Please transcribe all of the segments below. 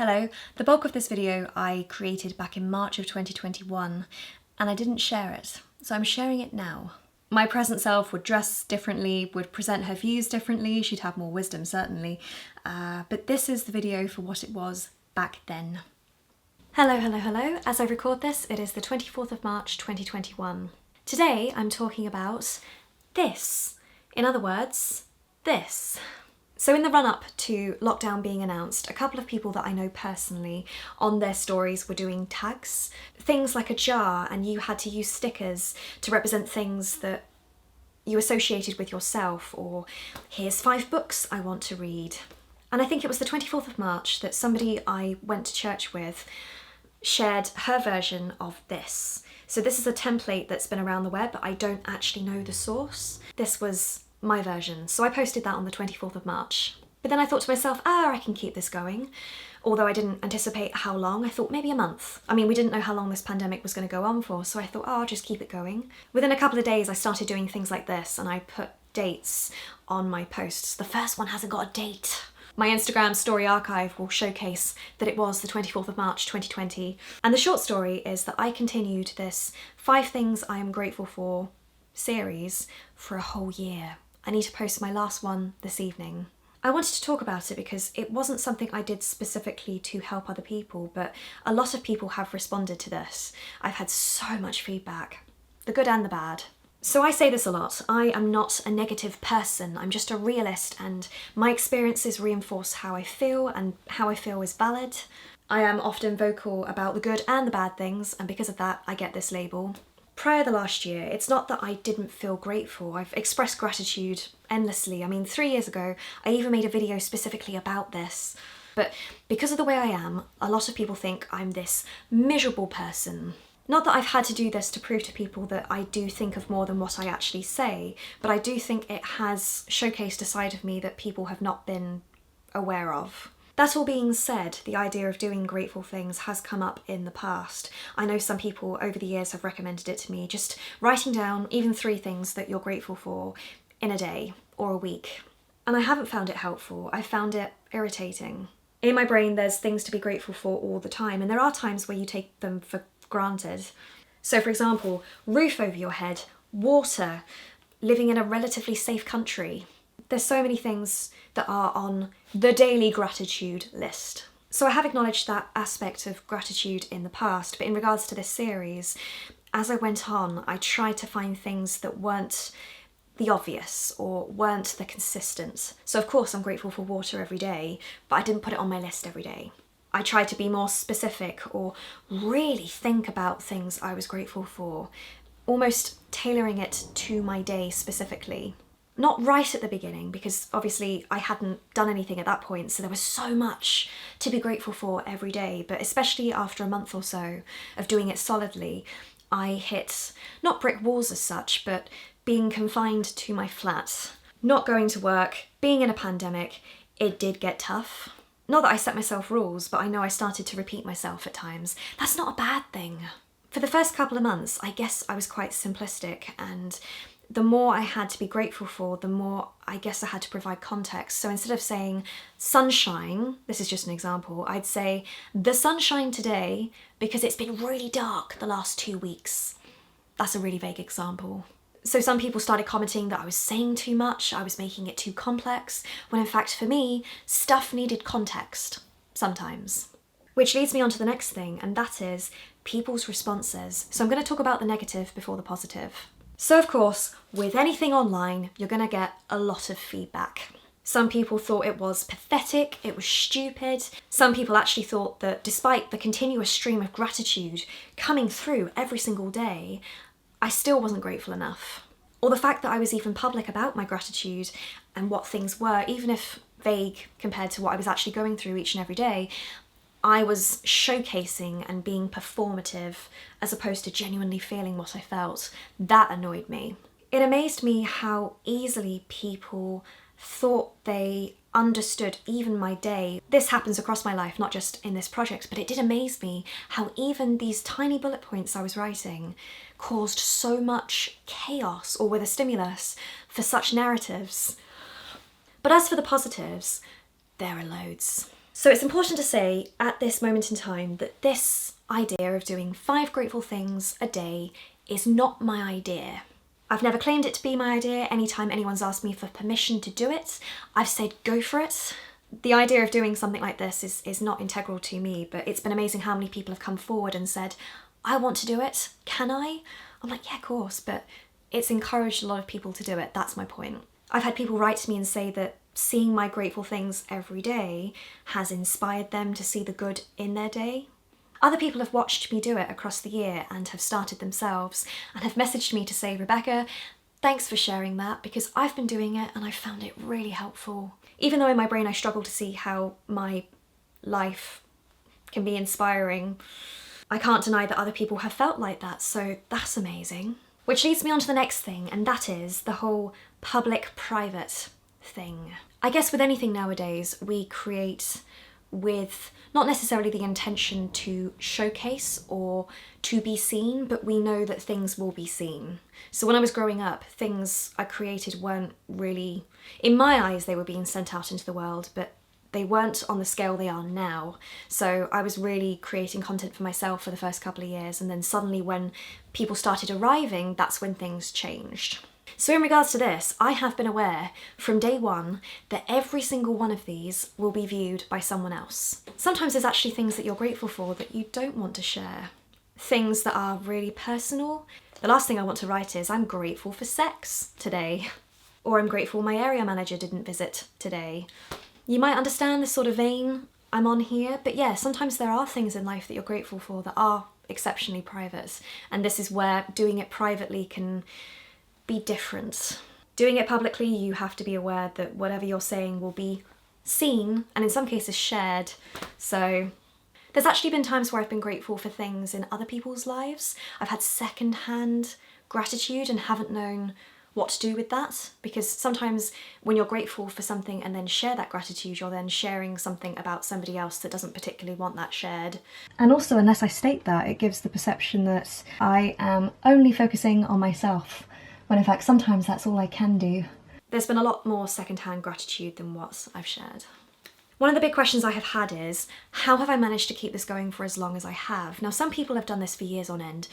Hello, the bulk of this video I created back in March of 2021 and I didn't share it, so I'm sharing it now. My present self would dress differently, would present her views differently, she'd have more wisdom certainly, but this is the video for what it was back then. Hello. As I record this, it is the 24th of March 2021. Today I'm talking about this. In other words, this. So in the run-up to lockdown being announced, a couple of people that I know personally on their stories were doing tags. Things like a jar, and you had to use stickers to represent things that you associated with yourself, or here's 5 books I want to read. And I think it was the 24th of March that somebody I went to church with shared her version of this. So this is a template that's been around the web, but I don't actually know the source. This was my version, so I posted that on the 24th of March. But then I thought to myself, I can keep this going. Although I didn't anticipate how long, I thought maybe a month. I mean, we didn't know how long this pandemic was going to go on for, so I thought, I'll just keep it going. Within a couple of days, I started doing things like this, and I put dates on my posts. The first one hasn't got a date. My Instagram story archive will showcase that it was the 24th of March 2020. And the short story is that I continued this 5 things I am grateful for series for a whole year. I need to post my last one this evening. I wanted to talk about it because it wasn't something I did specifically to help other people, but a lot of people have responded to this. I've had so much feedback, the good and the bad. So I say this a lot, I am not a negative person, I'm just a realist, and my experiences reinforce how I feel, and how I feel is valid. I am often vocal about the good and the bad things, and because of that I get this label. Prior to the last year, it's not that I didn't feel grateful. I've expressed gratitude endlessly. I mean, 3 years ago, I even made a video specifically about this. But because of the way I am, a lot of people think I'm this miserable person. Not that I've had to do this to prove to people that I do think of more than what I actually say, but I do think it has showcased a side of me that people have not been aware of. That all being said, the idea of doing grateful things has come up in the past. I know some people over the years have recommended it to me, just writing down even 3 things that you're grateful for in a day or a week. And I haven't found it helpful, I found it irritating. In my brain there's things to be grateful for all the time, and there are times where you take them for granted. So for example, roof over your head, water, living in a relatively safe country. There's so many things that are on the daily gratitude list. So I have acknowledged that aspect of gratitude in the past, but in regards to this series, as I went on, I tried to find things that weren't the obvious or weren't the consistent. So of course I'm grateful for water every day, but I didn't put it on my list every day. I tried to be more specific or really think about things I was grateful for, almost tailoring it to my day specifically. Not right at the beginning, because obviously I hadn't done anything at that point, so there was so much to be grateful for every day, but especially after a month or so of doing it solidly, I hit not brick walls as such, but being confined to my flat, not going to work, being in a pandemic. It did get tough. Not that I set myself rules, but I know I started to repeat myself at times. That's not a bad thing. For the first couple of months, I guess I was quite simplistic, and the more I had to be grateful for, the more I guess I had to provide context. So instead of saying sunshine, this is just an example, I'd say the sunshine today because it's been really dark the last 2 weeks. That's a really vague example. So some people started commenting that I was saying too much, I was making it too complex, when in fact for me, stuff needed context, sometimes. Which leads me on to the next thing, and that is people's responses. So I'm going to talk about the negative before the positive. So of course, with anything online, you're going to get a lot of feedback. Some people thought it was pathetic, it was stupid. Some people actually thought that despite the continuous stream of gratitude coming through every single day, I still wasn't grateful enough. Or the fact that I was even public about my gratitude and what things were, even if vague compared to what I was actually going through each and every day, I was showcasing and being performative as opposed to genuinely feeling what I felt. That annoyed me. It amazed me how easily people thought they understood even my day. This happens across my life, not just in this project, but it did amaze me how even these tiny bullet points I was writing caused so much chaos or with a stimulus for such narratives. But as for the positives, there are loads. So it's important to say at this moment in time that this idea of doing 5 grateful things a day is not my idea. I've never claimed it to be my idea. Anytime anyone's asked me for permission to do it, I've said go for it. The idea of doing something like this is not integral to me, but it's been amazing how many people have come forward and said, I want to do it, can I? I'm like, yeah, of course, but it's encouraged a lot of people to do it, that's my point. I've had people write to me and say that seeing my grateful things every day has inspired them to see the good in their day. Other people have watched me do it across the year and have started themselves and have messaged me to say, Rebecca, thanks for sharing that because I've been doing it and I found it really helpful. Even though in my brain I struggle to see how my life can be inspiring, I can't deny that other people have felt like that, so that's amazing. Which leads me on to the next thing, and that is the whole public-private thing. I guess with anything nowadays, we create with not necessarily the intention to showcase or to be seen, but we know that things will be seen. So when I was growing up, things I created weren't really, in my eyes, they were being sent out into the world, but they weren't on the scale they are now. So I was really creating content for myself for the first couple of years, and then suddenly when people started arriving, that's when things changed. So in regards to this, I have been aware from day one that every single one of these will be viewed by someone else. Sometimes there's actually things that you're grateful for that you don't want to share. Things that are really personal. The last thing I want to write is, I'm grateful for sex today. Or I'm grateful my area manager didn't visit today. You might understand the sort of vein I'm on here, but yeah, sometimes there are things in life that you're grateful for that are exceptionally private. And this is where doing it privately can be different. Doing it publicly, you have to be aware that whatever you're saying will be seen and in some cases shared. So there's actually been times where I've been grateful for things in other people's lives. I've had second-hand gratitude and haven't known what to do with that, because sometimes when you're grateful for something and then share that gratitude, you're then sharing something about somebody else that doesn't particularly want that shared. And also, unless I state that, it gives the perception that I am only focusing on myself, when in fact sometimes that's all I can do. There's been a lot more second-hand gratitude than what I've shared. One of the big questions I have had is, how have I managed to keep this going for as long as I have? Now, some people have done this for years on end.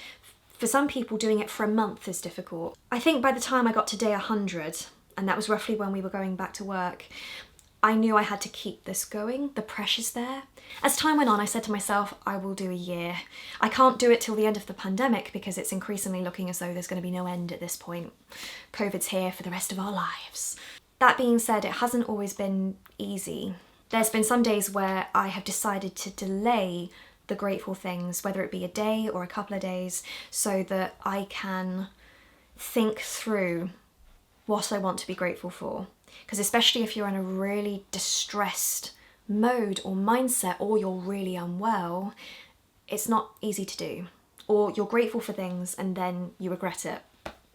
For some people, doing it for a month is difficult. I think by the time I got to day 100, and that was roughly when we were going back to work, I knew I had to keep this going. The pressure's there. As time went on, I said to myself, I will do a year. I can't do it till the end of the pandemic because it's increasingly looking as though there's going to be no end at this point. COVID's here for the rest of our lives. That being said, it hasn't always been easy. There's been some days where I have decided to delay the grateful things, whether it be a day or a couple of days, so that I can think through what I want to be grateful for. Because especially if you're in a really distressed mode or mindset, or you're really unwell, it's not easy to do. Or you're grateful for things and then you regret it.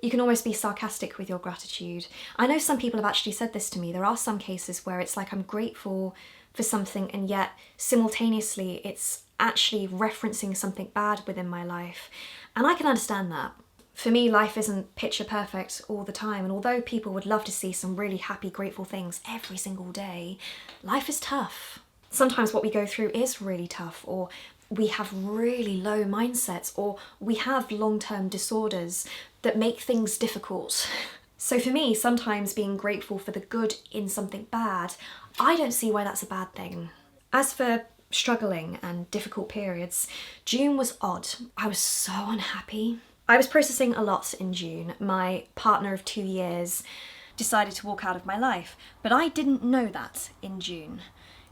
You can almost be sarcastic with your gratitude. I know some people have actually said this to me. There are some cases where it's like I'm grateful for something and yet simultaneously it's actually referencing something bad within my life. And I can understand that. For me, life isn't picture perfect all the time, and although people would love to see some really happy, grateful things every single day, life is tough. Sometimes what we go through is really tough, or we have really low mindsets, or we have long-term disorders that make things difficult. So for me, sometimes being grateful for the good in something bad, I don't see why that's a bad thing. As for struggling and difficult periods, June was odd. I was so unhappy. I was processing a lot in June. My partner of 2 years decided to walk out of my life, but I didn't know that in June.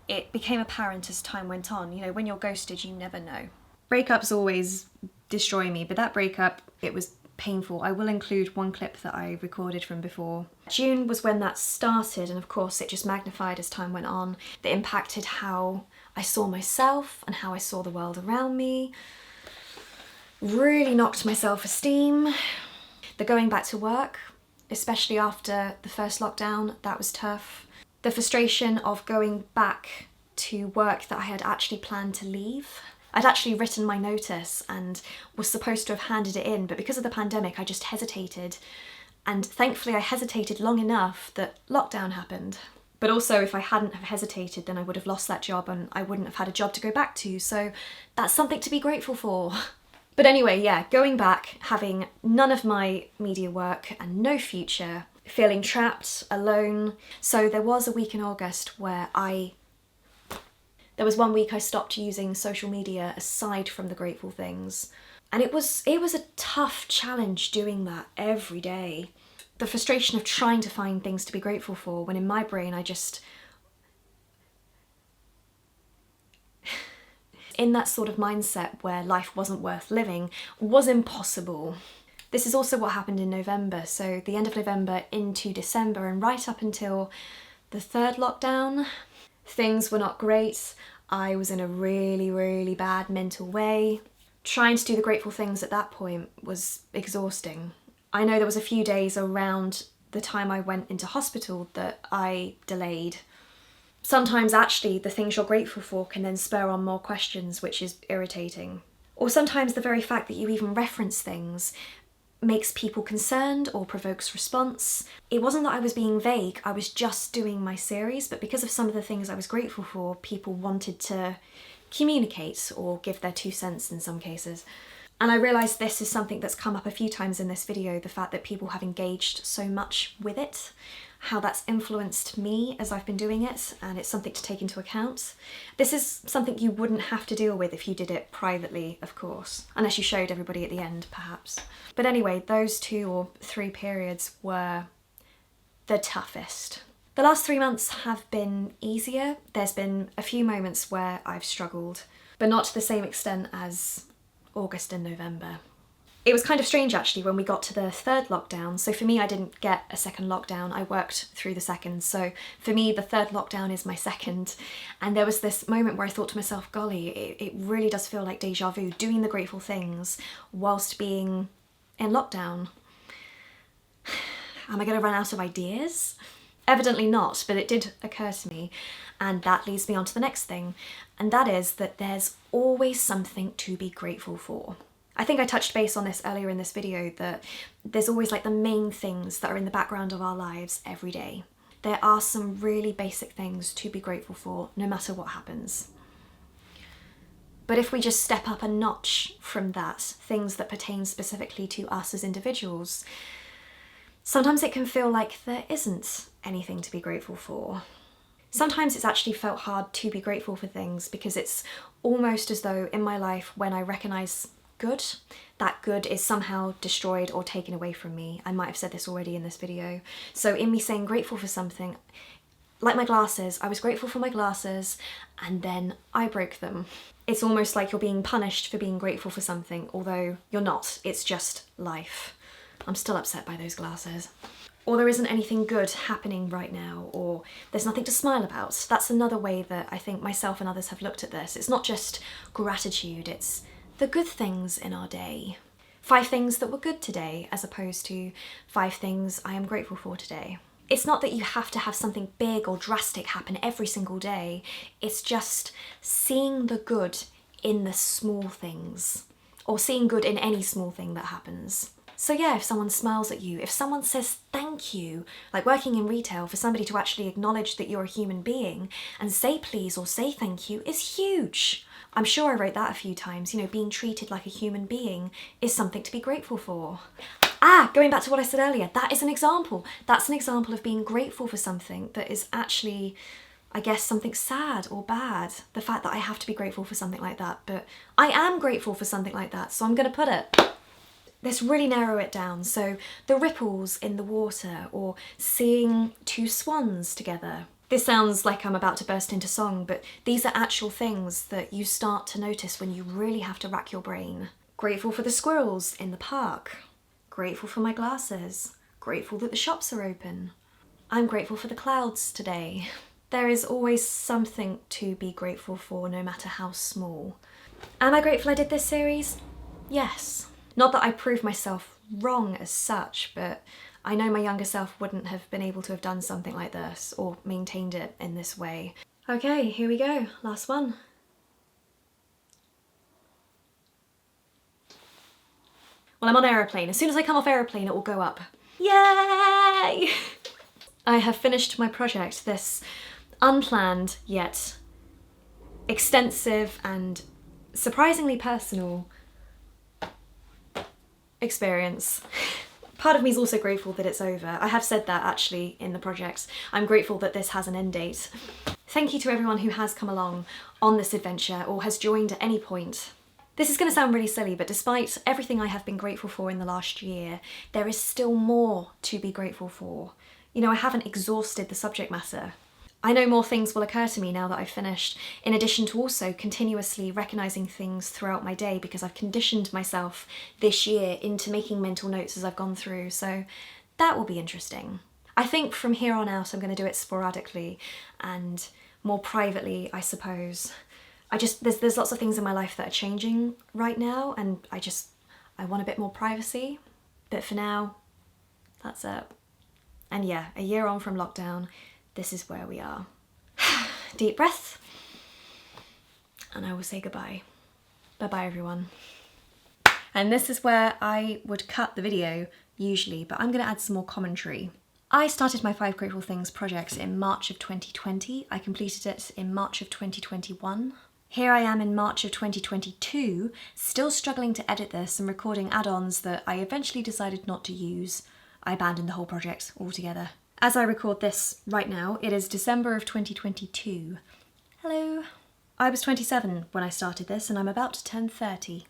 It became apparent as time went on. You know, when you're ghosted, you never know. Breakups always destroy me, but that breakup, it was painful. I will include one clip that I recorded from before. June was when that started, and of course it just magnified as time went on. That impacted how I saw myself and how I saw the world around me. Really knocked my self-esteem. The going back to work, especially after the first lockdown, that was tough. The frustration of going back to work that I had actually planned to leave. I'd actually written my notice and was supposed to have handed it in, but because of the pandemic, I just hesitated. And thankfully I hesitated long enough that lockdown happened. But also, if I hadn't have hesitated, then I would have lost that job and I wouldn't have had a job to go back to. So that's something to be grateful for. But anyway, yeah, going back, having none of my media work and no future, feeling trapped, alone. So there was a week in August where there was 1 week I stopped using social media aside from the grateful things. And it was a tough challenge doing that every day. The frustration of trying to find things to be grateful for, when in my brain I just... in that sort of mindset where life wasn't worth living was impossible. This is also what happened in November, so the end of November into December, and right up until the 3rd lockdown, things were not great. I was in a really, really bad mental way. Trying to do the grateful things at that point was exhausting. I know there was a few days around the time I went into hospital that I delayed. Sometimes actually the things you're grateful for can then spur on more questions, which is irritating. Or sometimes the very fact that you even reference things makes people concerned or provokes response. It wasn't that I was being vague, I was just doing my series, but because of some of the things I was grateful for, people wanted to communicate or give their 2 cents in some cases. And I realised this is something that's come up a few times in this video, the fact that people have engaged so much with it, how that's influenced me as I've been doing it, and it's something to take into account. This is something you wouldn't have to deal with if you did it privately, of course, unless you showed everybody at the end, perhaps. But anyway, those 2 or 3 periods were the toughest. The last 3 months have been easier. There's been a few moments where I've struggled, but not to the same extent as August and November. It was kind of strange actually when we got to the 3rd lockdown. So for me, I didn't get a 2nd lockdown. I worked through the 2nd. So for me, the 3rd lockdown is my 2nd. And there was this moment where I thought to myself, golly, it really does feel like deja vu, doing the grateful things whilst being in lockdown. Am I going to run out of ideas? Evidently not, but it did occur to me. And that leads me on to the next thing. And that is that there's always something to be grateful for. I think I touched base on this earlier in this video, that there's always like the main things that are in the background of our lives every day. There are some really basic things to be grateful for, no matter what happens. But if we just step up a notch from that, things that pertain specifically to us as individuals, sometimes it can feel like there isn't anything to be grateful for. Sometimes it's actually felt hard to be grateful for things because it's almost as though in my life when I recognise good, that good is somehow destroyed or taken away from me. I might have said this already in this video. So in me saying grateful for something, like my glasses, I was grateful for my glasses and then I broke them. It's almost like you're being punished for being grateful for something, although you're not, it's just life. I'm still upset by those glasses. Or there isn't anything good happening right now, or there's nothing to smile about. That's another way that I think myself and others have looked at this. It's not just gratitude, it's the good things in our day. 5 things that were good today, as opposed to 5 things I am grateful for today. It's not that you have to have something big or drastic happen every single day. It's just seeing the good in the small things, or seeing good in any small thing that happens. So yeah, if someone smiles at you, if someone says thank you, like working in retail, for somebody to actually acknowledge that you're a human being and say please or say thank you is huge. I'm sure I wrote that a few times, you know, being treated like a human being is something to be grateful for. Going back to what I said earlier, that is an example. That's an example of being grateful for something that is actually, I guess, something sad or bad. The fact that I have to be grateful for something like that, but I am grateful for something like that, so I'm gonna put it. Let's really narrow it down. So the ripples in the water, or seeing 2 swans together. This sounds like I'm about to burst into song, but these are actual things that you start to notice when you really have to rack your brain. Grateful for the squirrels in the park. Grateful for my glasses. Grateful that the shops are open. I'm grateful for the clouds today. There is always something to be grateful for, no matter how small. Am I grateful I did this series? Yes. Not that I proved myself wrong as such, but I know my younger self wouldn't have been able to have done something like this or maintained it in this way. Okay, here we go, last one. Well, I'm on aeroplane. As soon as I come off aeroplane, it will go up. Yay! I have finished my project, this unplanned yet extensive and surprisingly personal experience. Part of me is also grateful that it's over. I have said that actually in the project. I'm grateful that this has an end date. Thank you to everyone who has come along on this adventure or has joined at any point. This is going to sound really silly, but despite everything I have been grateful for in the last year, there is still more to be grateful for. You know, I haven't exhausted the subject matter. I know more things will occur to me now that I've finished, in addition to also continuously recognising things throughout my day because I've conditioned myself this year into making mental notes as I've gone through, so that will be interesting. I think from here on out I'm going to do it sporadically and more privately, I suppose. There's lots of things in my life that are changing right now and I want a bit more privacy, but for now, that's it. And yeah, a year on from lockdown, this is where we are. Deep breath, and I will say goodbye. Bye-bye, everyone. And this is where I would cut the video, usually, but I'm gonna add some more commentary. I started my 5 Grateful Things project in March of 2020. I completed it in March of 2021. Here I am in March of 2022, still struggling to edit this and recording add-ons that I eventually decided not to use. I abandoned the whole project altogether. As I record this right now, it is December of 2022. Hello. I was 27 when I started this and I'm about to turn 30.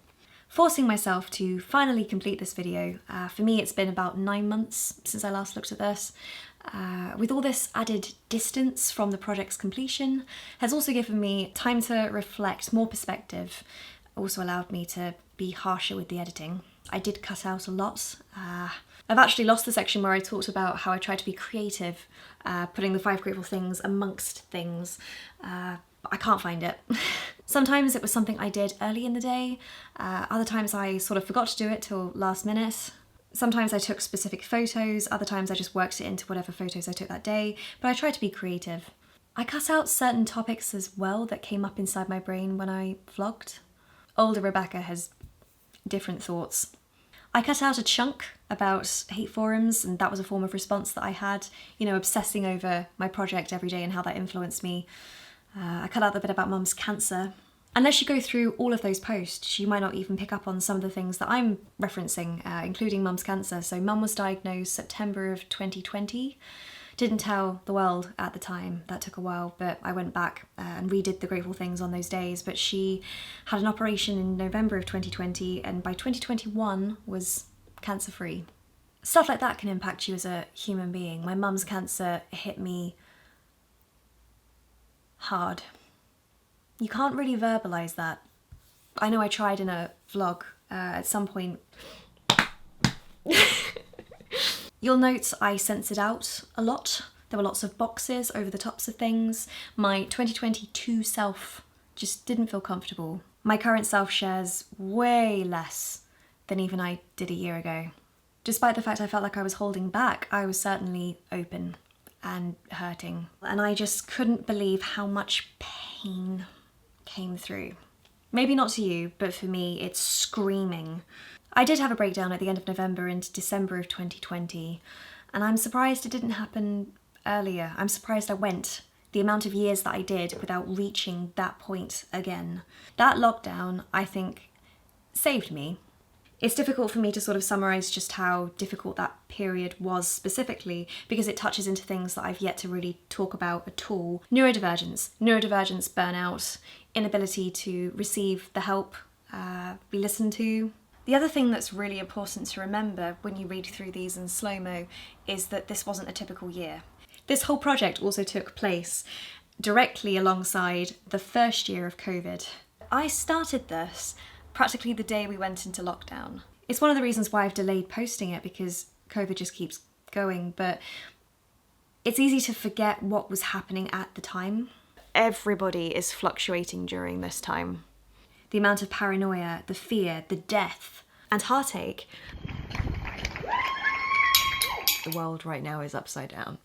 Forcing myself to finally complete this video, for me it's been about 9 months since I last looked at this. With all this added distance from the project's completion, has also given me time to reflect, more perspective, also allowed me to be harsher with the editing. I did cut out a lot. I've actually lost the section where I talked about how I tried to be creative, putting the 5 grateful things amongst things. I can't find it. Sometimes it was something I did early in the day, other times I sort of forgot to do it till last minute. Sometimes I took specific photos, other times I just worked it into whatever photos I took that day, but I tried to be creative. I cut out certain topics as well that came up inside my brain when I vlogged. Older Rebecca has different thoughts. I cut out a chunk about hate forums, and that was a form of response that I had, you know, obsessing over my project every day and how that influenced me. I cut out the bit about mum's cancer. Unless you go through all of those posts, you might not even pick up on some of the things that I'm referencing, including mum's cancer. So mum was diagnosed September of 2020. Didn't tell the world at the time, that took a while, but I went back and redid the grateful things on those days. But she had an operation in November of 2020 and by 2021 was cancer-free. Stuff like that can impact you as a human being. My mum's cancer hit me hard. You can't really verbalise that. I know I tried in a vlog at some point. You'll note I censored out a lot. There were lots of boxes over the tops of things. My 2022 self just didn't feel comfortable. My current self shares way less than even I did a year ago. Despite the fact I felt like I was holding back, I was certainly open and hurting. And I just couldn't believe how much pain came through. Maybe not to you, but for me, it's screaming. I did have a breakdown at the end of November into December of 2020, and I'm surprised it didn't happen earlier. I'm surprised I went the amount of years that I did without reaching that point again. That lockdown, I think, saved me. It's difficult for me to sort of summarise just how difficult that period was specifically because it touches into things that I've yet to really talk about at all. Neurodivergence, burnout, inability to receive the help be listened to. The other thing that's really important to remember when you read through these in slow-mo is that this wasn't a typical year. This whole project also took place directly alongside the first year of COVID. I started this practically the day we went into lockdown. It's one of the reasons why I've delayed posting it because COVID just keeps going, but it's easy to forget what was happening at the time. Everybody is fluctuating during this time. The amount of paranoia, the fear, the death, and heartache. The world right now is upside down.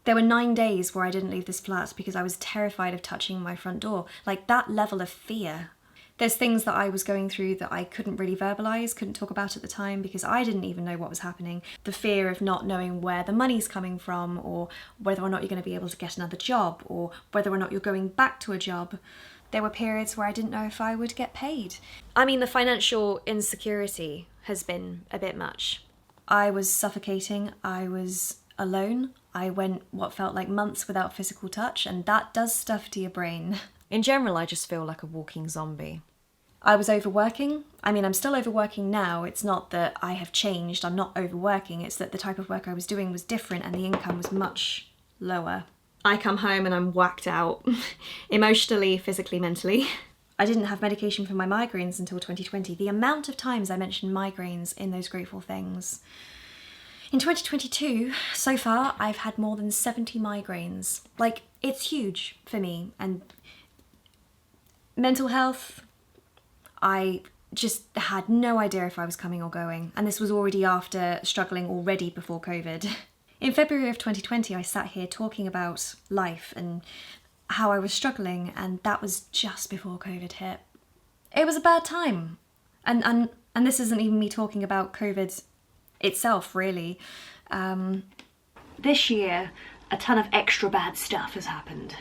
There were 9 days where I didn't leave this flat because I was terrified of touching my front door. Like, that level of fear. There's things that I was going through that I couldn't really verbalise, couldn't talk about at the time because I didn't even know what was happening. The fear of not knowing where the money's coming from, or whether or not you're going to be able to get another job, or whether or not you're going back to a job. There were periods where I didn't know if I would get paid. I mean, the financial insecurity has been a bit much. I was suffocating, I was alone. I went what felt like months without physical touch, and that does stuff to your brain. In general, I just feel like a walking zombie. I was overworking. I mean, I'm still overworking now. It's not that I have changed, I'm not overworking. It's that the type of work I was doing was different and the income was much lower. I come home and I'm whacked out, emotionally, physically, mentally. I didn't have medication for my migraines until 2020. The amount of times I mentioned migraines in those grateful things. In 2022, so far, I've had more than 70 migraines. Like, it's huge for me. And mental health, I just had no idea if I was coming or going. And this was already after struggling already before COVID. In February of 2020, I sat here talking about life and how I was struggling, and that was just before COVID hit. It was a bad time. And this isn't even me talking about COVID itself, really. This year, a ton of extra bad stuff has happened.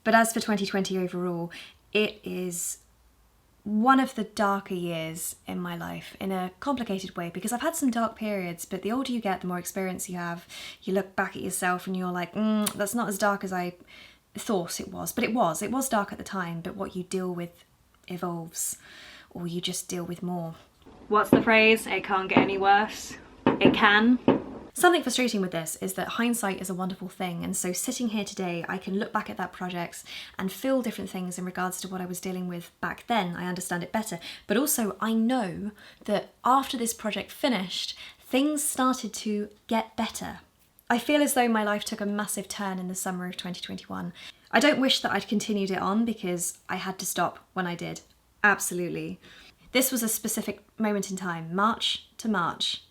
But as for 2020 overall, it is one of the darker years in my life in a complicated way, because I've had some dark periods, but the older you get, the more experience you have. You look back at yourself and you're like, that's not as dark as I thought it was. But it was dark at the time, but what you deal with evolves, or you just deal with more. What's the phrase? It can't get any worse. It can. Something frustrating with this is that hindsight is a wonderful thing, and so sitting here today, I can look back at that project and feel different things in regards to what I was dealing with back then. I understand it better, but also I know that after this project finished, things started to get better. I feel as though my life took a massive turn in the summer of 2021. I don't wish that I'd continued it on because I had to stop when I did. Absolutely. This was a specific moment in time, March to March.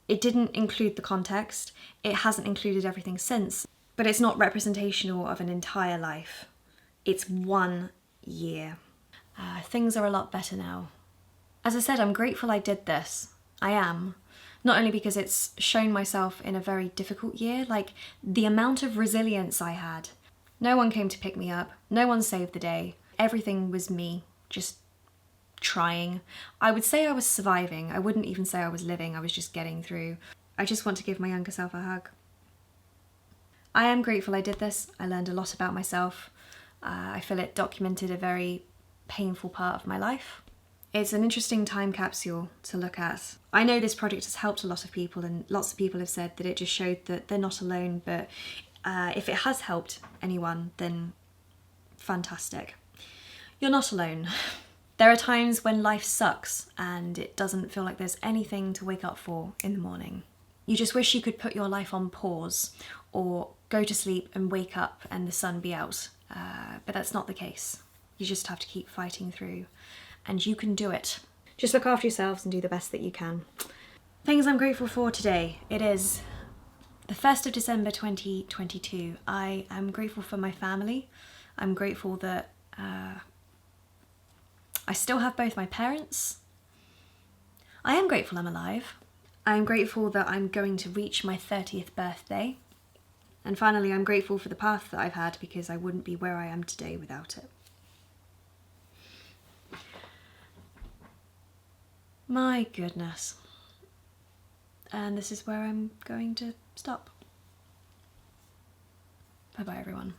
It didn't include the context, it hasn't included everything since, but it's not representational of an entire life. It's 1 year. Things are a lot better now. As I said, I'm grateful I did this. I am. Not only because it's shown myself in a very difficult year, like the amount of resilience I had. No one came to pick me up, no one saved the day. Everything was me, just trying. I would say I was surviving. I wouldn't even say I was living. I was just getting through. I just want to give my younger self a hug. I am grateful I did this. I learned a lot about myself. I feel it documented a very painful part of my life. It's an interesting time capsule to look at. I know this project has helped a lot of people, and lots of people have said that it just showed that they're not alone, but if it has helped anyone, then fantastic. You're not alone. There are times when life sucks and it doesn't feel like there's anything to wake up for in the morning. You just wish you could put your life on pause or go to sleep and wake up and the sun be out. But that's not the case. You just have to keep fighting through, and you can do it. Just look after yourselves and do the best that you can. Things I'm grateful for today. It is the 1st of December 2022. I am grateful for my family. I'm grateful that I still have both my parents. I am grateful I'm alive. I am grateful that I'm going to reach my 30th birthday. And finally, I'm grateful for the path that I've had, because I wouldn't be where I am today without it. My goodness. And this is where I'm going to stop. Bye-bye, everyone.